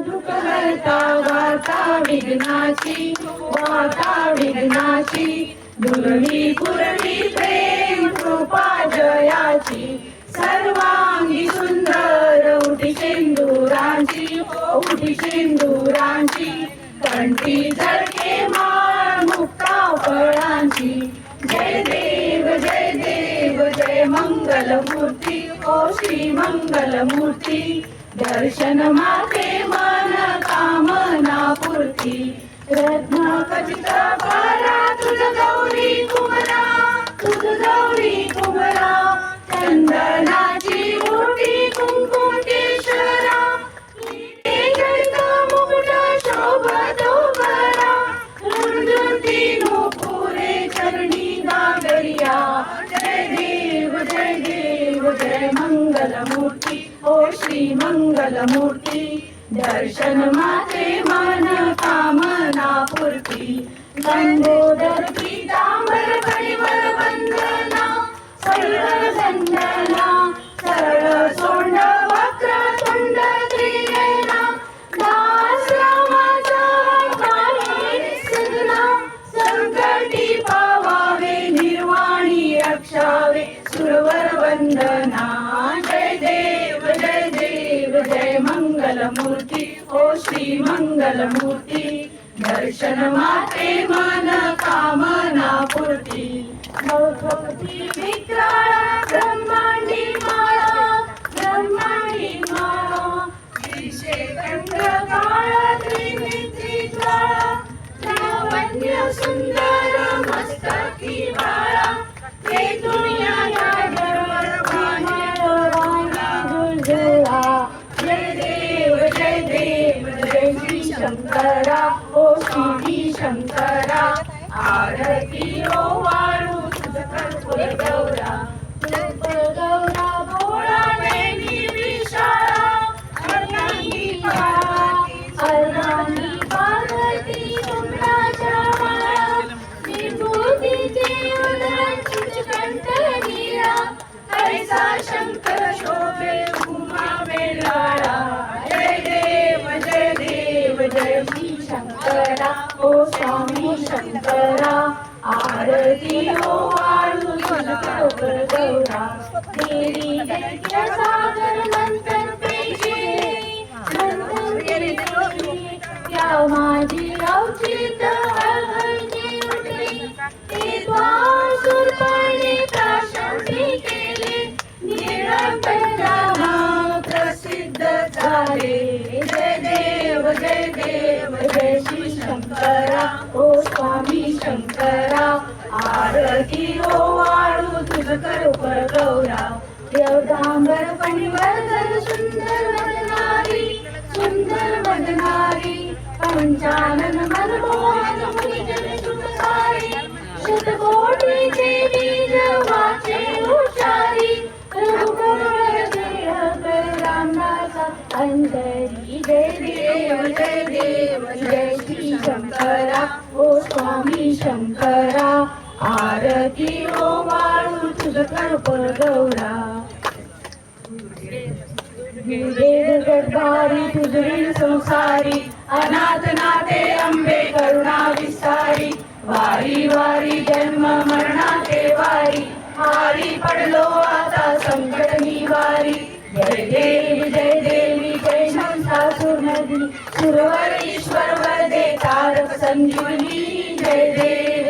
दुःखहर्ता वार्ता विघ्नाची, वार्ता विघ्नाची, दुर्वी पुरवी प्रेम कृपा जयाची, सर्वांगी सुंदर उठी शेंदुरांची, उठी शेंदुरांची, कंठी झळके माळ मुक्ता फळांची, जय देव जय देव जय मंगलमूर्ती, ओ श्री मंगलमूर्ती, दर्शन माते मन कामना पूर्ती, रत्न खचित पारा तुझ गौरी कुमरा, तुझ गौरी कुमरा, चंदनाची ओटी कुंकुम केशरा, मुकुट शोभतो बरा, रुंदुती नुपुरे चरणी गागरिया, जय देव जय मंगलमूर्ती, ओ श्री मंगलमूर्ती, दर्शन माते मन कामना पूर्ती, लंबोदर पीतांबर परिमल वंदना, सरळ संजना, सरळ सोंड वक्र तुंड त्रिनयना, दास रामाचा पाहे सदना, संकटी पावावे निर्वाणी रक्षावे सुरवर वंदना, जय देव जय मंगलमूर्ती, ओ श्री मंगलमूर्ती, दर्शन माते मन कामना पूर्ती, भगवती विक्राळा ब्रह्मांडी माळा, ब्रह्मांडी माळा, विषेकंठ काळा त्रिनेत्री ज्वाळा, लावण्य सुंदर मस्तकी बाळा, ते दुनिया जय श्री शंकरा, ओ श्री शंकरा, आरती ओ वाळू तुझ कर्पूर गौरा, गौरा भोळा नयनी विशाळा, अर्धांगी पार्वती सुमनाच्या माळा, विभूतीचे उदर तुझ कंठ नीळा, ऐसा शंकर शोभे उमा वेलाळा, जय श्री शंकरा, ओ स्वामी शंकरा, आरती ओ वाळू तुझ कर्पूर गौरा, देवी दैत्य सागर मंथन पेशे, मंथन पेशे, त्या माझी औचित अघडे उठे, ते द्वार सुरपणे प्राशंसी केले, निळकंठा प्रसिद्ध झाले, जय देव जय श्री शंकरा, ओ स्वामी शंकरा, आरती ओ वाळू तुझ कर्पूर गौरा, देवदांबर परिवर्तन सुंदर वदनारी, पंचानन मनमोहन मुनिजन सुखसारी, शतकोटी देवी जवाचे उच्चारी, अंतरी, जय देव जय श्री शंकरा, ओ स्वामी शंकरा, आरती ओ वाळू तुझ कर्पूर गौरा, जगद्भारी तुझी संसारी, अनाथ नाथे अंबे करुणा विस्तारी, वारी वारी जन्म मरणाचे वारी, हारी पडलो आता संकट निवारी, जय देवी जय शंसासुर नदी, सुरवर ईश्वर वरदे तारक संजीवनी, जय देव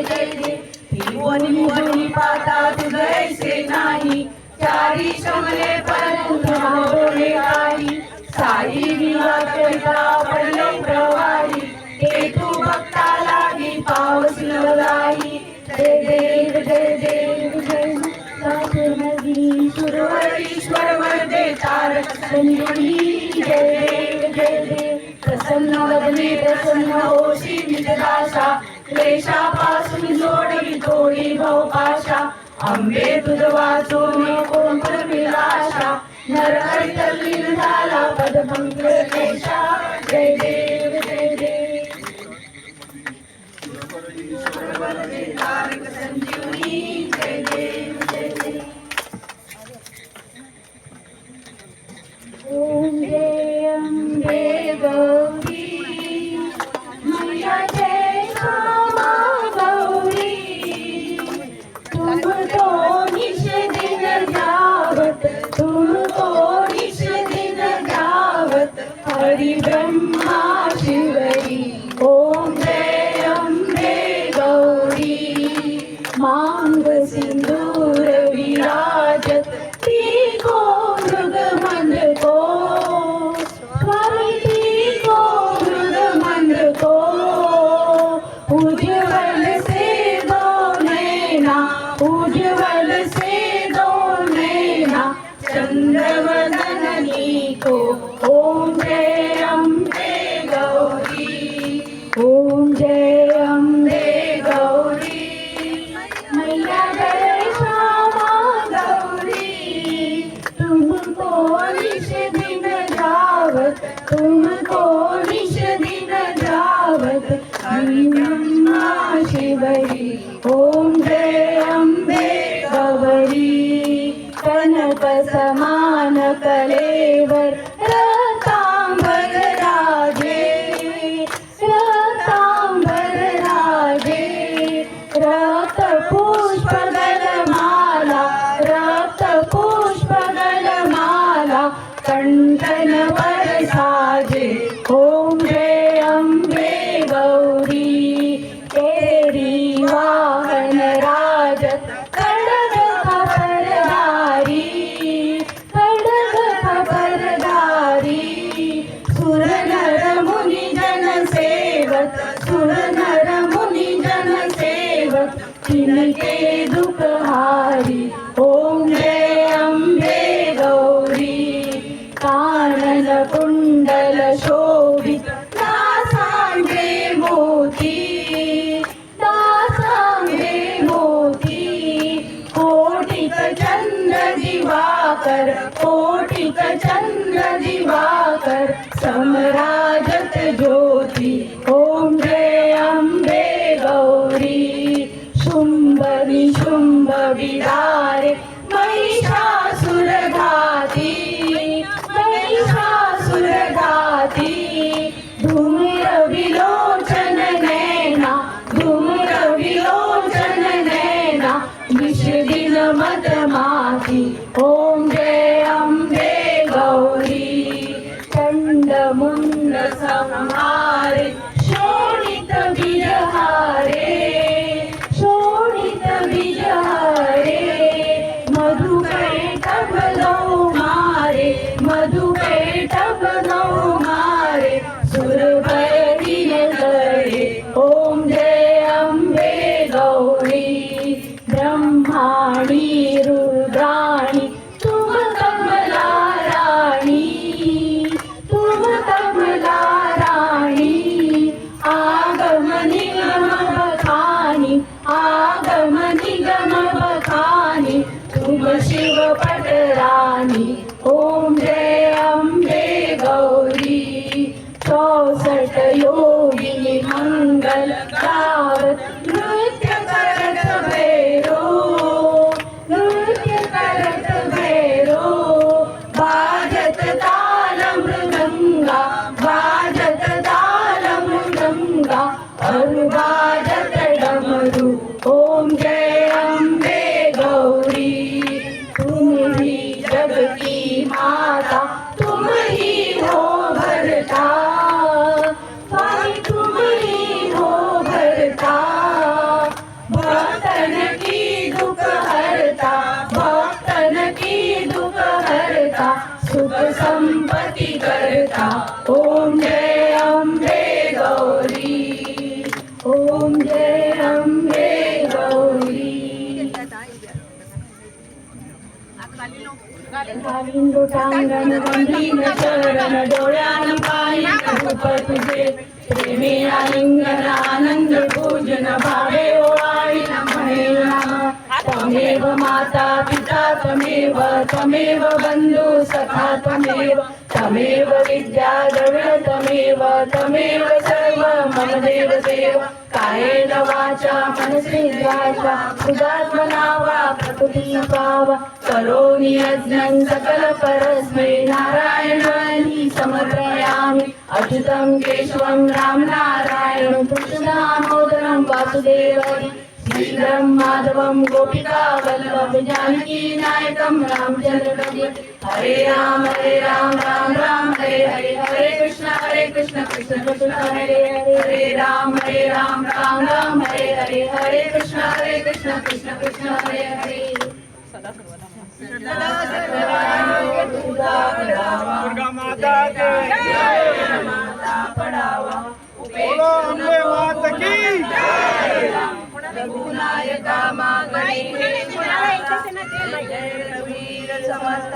वनी पाता तुझ ऐसे नाही, चारी शमले पण बोले काही, साई विवा करिता पडले प्रवाही, ते तू भक्ता लागी पावस लगाई, जय देव जय नदी, सुरवर ईश्वर वरदे तारक संजीवनी, जय देव प्रसन्न वदने प्रसन्न होशी निजदाशा, क्लेशापासून जोडी थोडी भवपाशा, अंबे तुझ वाचून कोण विलाशा, नर हरी तल्लीन झाला पदपंकज केशा, जय देव तारक संजीवनी, जय देव ओम जय अंबे गौरी हरि ब्रह्मा शिवरी ओम जय अम्बे गौरी मांग सिंदूर विराजत ती को मृग मंद को स्वामी ती को मृग मंद को उज्ज्वल से दो नैना उज्ज्वल से दो नैना चंद्रवदनी को ओम जय अम्बे गौरी ओम जय अम्बे गौरी मैया जय श्यामा गौरी तुमको निश दिन जावत तुमको निश दिन जावत हरि ब्रह्मा शिवरी ओम जय अम्बे गौरी कनक समान कलेवर रतांबर राजे रतांबर राजे रक्त पुष्प गलमाला रक्त पुष्प गलमाला कंठन वर साजे ओम जय अम्बे गौरी तेरी वाहन राजत खड्ग खबरदारी खड्ग खबरदारी सुर नर मुनि जन सेवक सुर नर मुनि जन सेवक तिनके दुख हारी ओम जय अम्बे गौरी कानन कुंडल शोभित दासांगे मोती दासांगे मोती कोटिक चंद्र दिवाकर कोटिक चंद्र दिवाकर समराजत ज्योति ओम जय अम्बे गौरी शुंभ निशुंभ विदारे महिषासुर घाती महिषासुर घाती धूम्र विलोचन नैना धूम्र विलोचन नैना विष दिन मत माती ओम जय अम्बे गौरी चंड मुंड संहारे शोणित बीजहारे शोणित बीजहारे मधुकैटभ लो मारे मधुकैटभ लो मारे सुर भय दिन करे ओम जय अम्बे गौरी ब्रह्माणी रुद्राणी तुम कमला रानी तुम कमला रानी आगम निगम बखानी आगम निगम बखानी तुम शिव पटरानी ओम जय अम्बे गौरी 64 योगिनी मंगल गावत नृत्य करत भैरो नृत्य करत भैरो वाजत ताल मृदंगा वाजत ताल मृदंगा और वाजत डमरू ओम जय अम्बे गौरी तुम ही जग की माता तुम ही हो भरता स्वामी तुम ही हो भरता भक्तन की दुख हरता भक्तन की दुख हरता सुख संपत्ति करता ओम जय अम्बे गौरी ओम जय अम्बे गौरी घालीन लोटांगण गंभीर चरण डोळ्यान पायी रूप तुझे प्रेमे आलिंगन आनंद पूजन भावे ओवाळी म्हणे नाम त्वमेव माता पिता त्वमेव त्वमेव बंधु सखा त्वमेव त्वमेव विद्या द्रविण त्वमेव त्वमेव सर्व मम देव देव कायेन वाचा मनसेन्द्रियार्था सुधात्मना वा प्रकृती पावा करोमि यज्ञं सकल परस्मै नारायणानि समर्पयामि अच्युतं केशवं रामनारायणं कृष्णदामोदरं वासुदेवं श्रीधरं माधवं गोपिका वल्लभ जानकी नायकं रामचन्द्र हरे राम राम राम हरे हरे हरे कृष्ण कृष्ण कृष्ण कृष्ण हरे हरे हरे राम राम राम हरे हरे हरे कृष्ण कृष्ण कृष्ण हरे हरे दुर्गा माता की जय, माता पडावा बोलो अम्बे माता की जय, रघुनायका मागणे रघुवीर समर्थ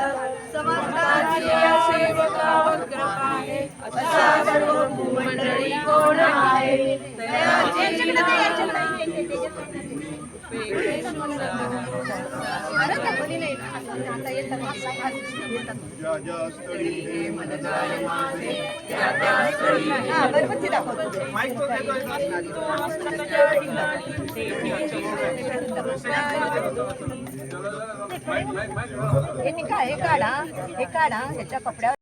समर्थाची सेवका वक्र आहे अशा सर्व भूमंडळी कोण आहे दयाची ज्या ज्या स्थळी हे मन जाय माझे, माईक तो देतोय हे काढा ह्याच्या कपड्यावर